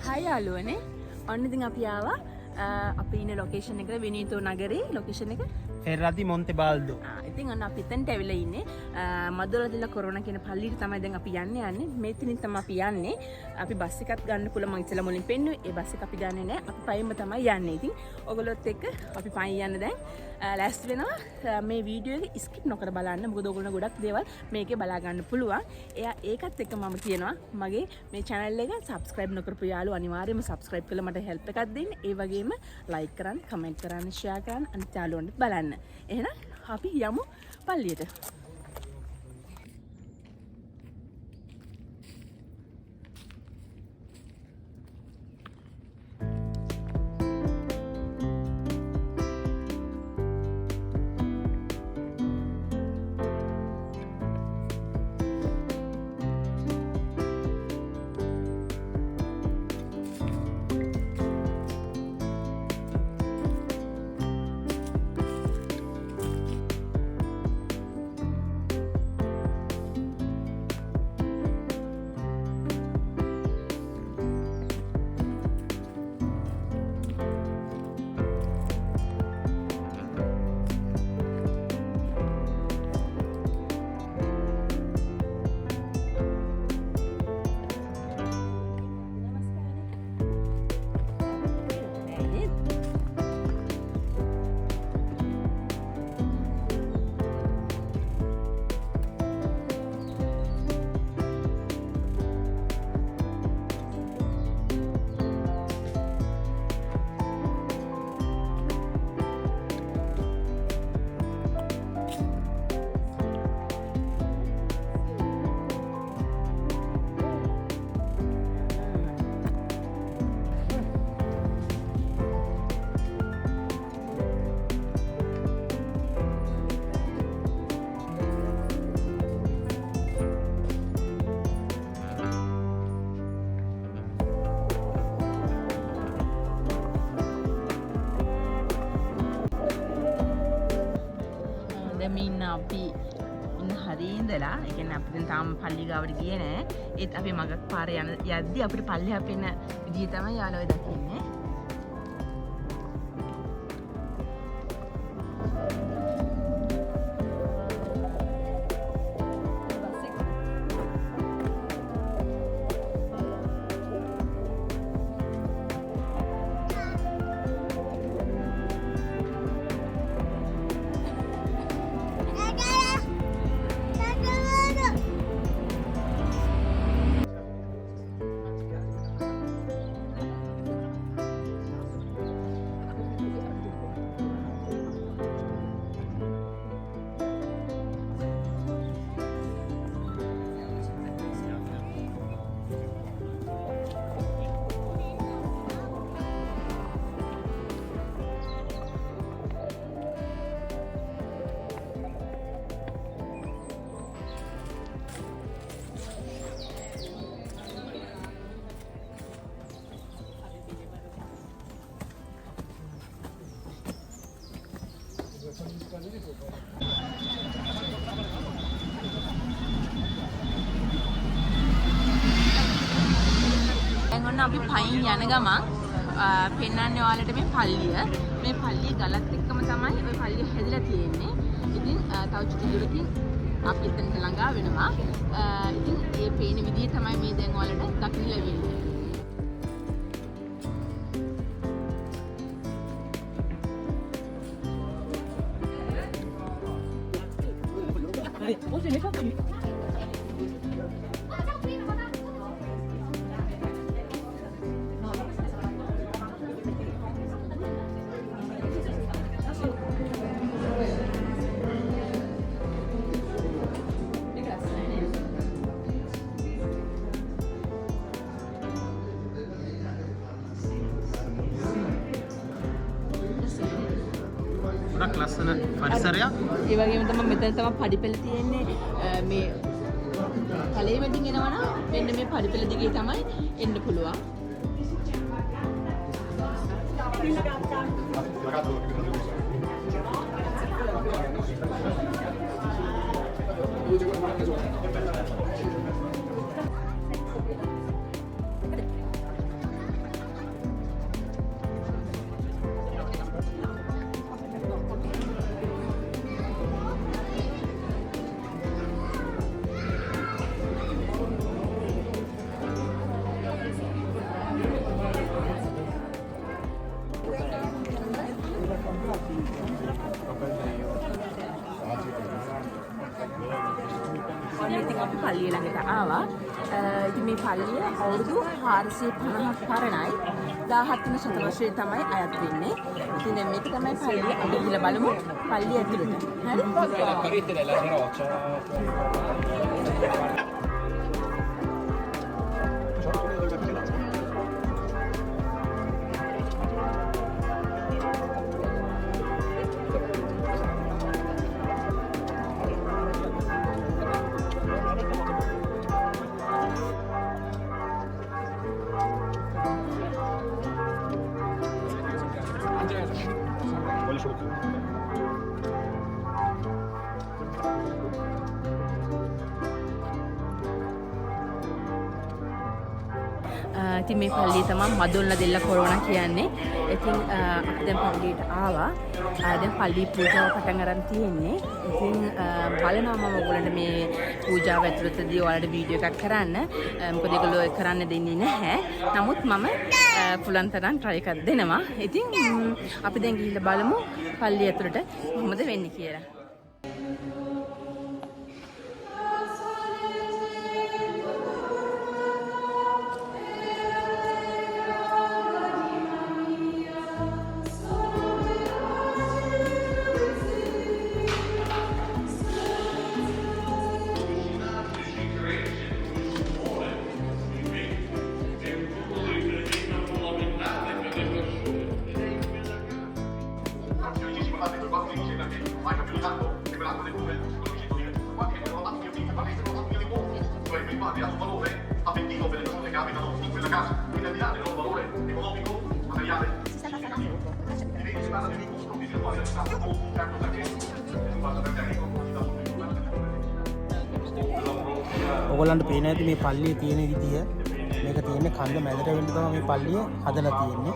Hi යාළුවනේ. ඔන්න ඉතින් අපි ආවා අපි ඉන්න ලොකේෂන් එකට වෙනීතෝ නගරේ ලොකේෂන් එක Ferrati Monte Baldo. ඉතින් ඔන්න අපි එතනට ඇවිල්ලා ඉන්නේ. මදුවල දෙලා කොරෝනා කියන පල්ලියට තමයි දැන් අපි යන්නේ. මෙතනින් තමයි අපි යන්නේ. අපි බස් එකක් ගන්න පුළුවන් මම ඉතලා මුලින් පෙන්නුවේ. ඒ බස් එක අපි ගන්නෙ නෑ. අපි පයින්ම තමයි යන්නේ. ඉතින් ඔයගොල්ලොත් එක්ක අපි පයින් යන්න දැන් ලෑස්ති වෙනවා. මේ වීඩියෝ එක ස්කිප් නොකර බලන්න. මොකද ඔයගොල්ලෝ ගොඩක් දේවල් මේකේ බලා ගන්න පුළුවන්. ඒකත් එක්ක මම කියනවා මගේ මේ channel එක subscribe නොකරපු යාළුවෝ අනිවාර්යයෙන්ම subscribe කරලා මට help එකක් දෙන්න. ඒ වගේම like කරන්න, comment කරන්න, share කරන්න අනිත් යාළුවන්ට බලන්න. එහෙනම් අපි යමු පල්ලියට. අපි ඉන්න හරිය ඉඳලා ඒ කියන්නේ අපි දැන් තාම පල්ලි ගාවට ගියේ නෑ. ඒත් අපි මගක් පාරේ යද්දි අපිට පල්ලි හැපෙන විදිය තමයි යාළුවෝ දකින්නේ. අපි පයින් යන ගමන් පෙන්වන්නේ ඔයාලට මේ පල්ලිය. මේ පල්ලිය ගලත් එක්කම තමයි ওই පල්ලිය හැදිලා තියෙන්නේ. ඉතින් තව චුටි දුරකින් අපි එතනට ළඟා වෙනවා. ඉතින් මේ පේන විදිය තමයි මේ දැන් ඔයාලට දකින්න ලැබෙන්නේ. ලස්සන පරිසරයක්. ඒ වගේම තමයි මෙතන තමයි පඩිපෙළ තියෙන්නේ. මේ කලේ මැදින් එනවනම් මෙන්න මේ පඩිපෙළ දිගේ තමයි එන්න පුළුවන්. පල්ලිය ළඟට ආවා. ඉතින් මේ පල්ලිය අවුරුදු 450ක් පරණයි. 17 වෙනි ශතවර්ෂයේ තමයි අයත් වෙන්නේ. ඉතින් දැන් මේක තමයි පල්ලිය. අපි ගිහලා බලමු පල්ලිය ඇතුළට. ඉතින් මේ පල්ලිය තමයි මදොල්ලා දෙල්ලා කොරෝනා කියන්නේ. ඉතින් අපි දැන් පල්ලියට ආවා. දැන් පල්ලි පූජාව පටන් අරන් තියෙන්නේ. ඉතින් බලනවා මම ඔයගොල්ලන්ට මේ පූජාව ඇතුළතදී ඔයාලට වීඩියෝ එකක් කරන්න. මොකද ඒගොල්ලෝ ඒක කරන්න දෙන්නේ නැහැ. නමුත් මම පුළුවන් තරම් try එකක් දෙනවා. ඉතින් අපි දැන් ගිහිල්ලා බලමු පල්ලිය ඇතුළට කොහොමද වෙන්නේ කියලා. ඔයගොල්ලන්ට පේන ඇති මේ පල්ලියේ තියෙන විදිය. මේක තියෙන්නේ කන්ද මැදට වෙන්න තමයි මේ පල්ලිය හදලා තියෙන්නේ.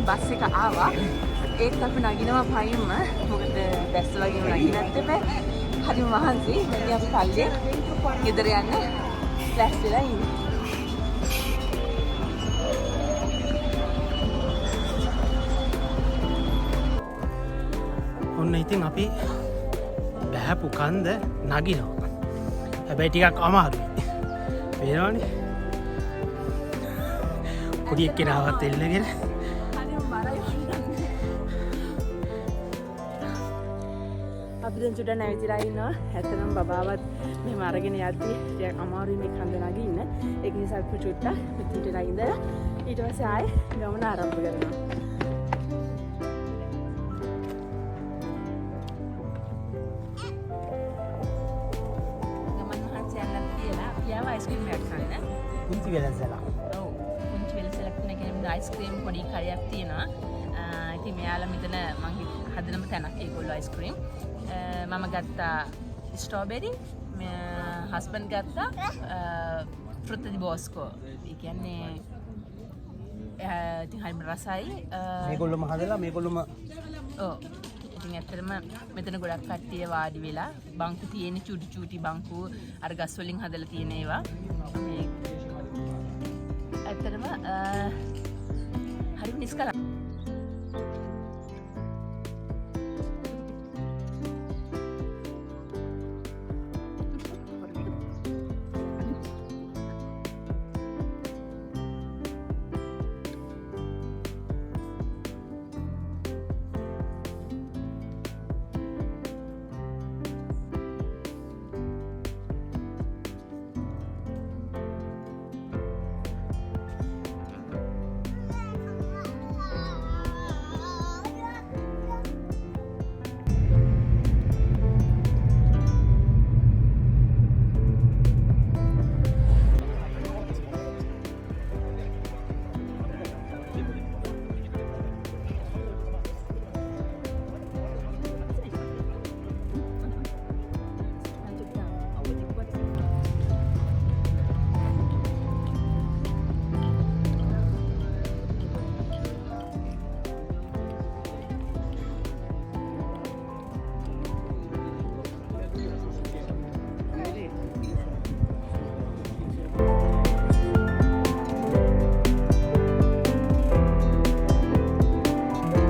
බස් එක ආවා. ඒත් අපි නගිනවා පයින්ම. මොකද බැස්ස වගේම නගින්නත් එපා. හරිම මහන්සි. දැන් අපි පල්ලිය ගෙදර යන්න ෆ්ලෑෂ් වෙලා ඉන්නේ. ඔන්න ඉතින් අපි බෑපු කන්ද නගිනවා. හැබැයි ටිකක් අමාරුයි. පේනවනේ. පොඩි එක්කෙනාවත් එල්ලගෙන අපි දැන් චුට්ටක් නැවිතිලා ඉන්නවා. ඇත්තටම බබාවත් මෙහෙම අරගෙන යද්දි ටිකක් අමාරුයි මේ කන්ද නගින්න. ඒක නිසා අපි චුට්ටක් මෙතනට ඉඳලා ඊට පස්සේ ආයේ ගමන ආරම්භ කරනවා. ගමන් මහන්සිය යන්නත් කියලා අපි ආව අයිස්ක්‍රීම් එකක් ගන්න. පුංචි වෙලසලා. ඔව්. පුංචි වෙලසලා කියන කෙනෙක් අයිස්ක්‍රීම් පොඩි කඩයක් තියෙනවා. ඉතින් මෙයාලා මෙතන මං හදනම තැනක් ඒගොල්ලෝ අයිස්ක්‍රීම්. මම ගත්තා ස්ට්‍රෝබෙරි, හස්බන්ඩ් ගත්තා ෆෘත ඩි බෝස්කෝ. ඒ කියන්නේ ඉතින් හරිම රසයි. මේගොල්ලෝම හදලා මේගොල්ලෝම ඔව්. ඉතින් ඇත්තටම මෙතන ගොඩක් කට්ටිය වාඩි වෙලා බංකු තියෙන චූටි චූටි බංකු අර ගස් වලින් හදලා තියෙන ඒවා. මේ ඇත්තටම හරිම නිස්කලංක.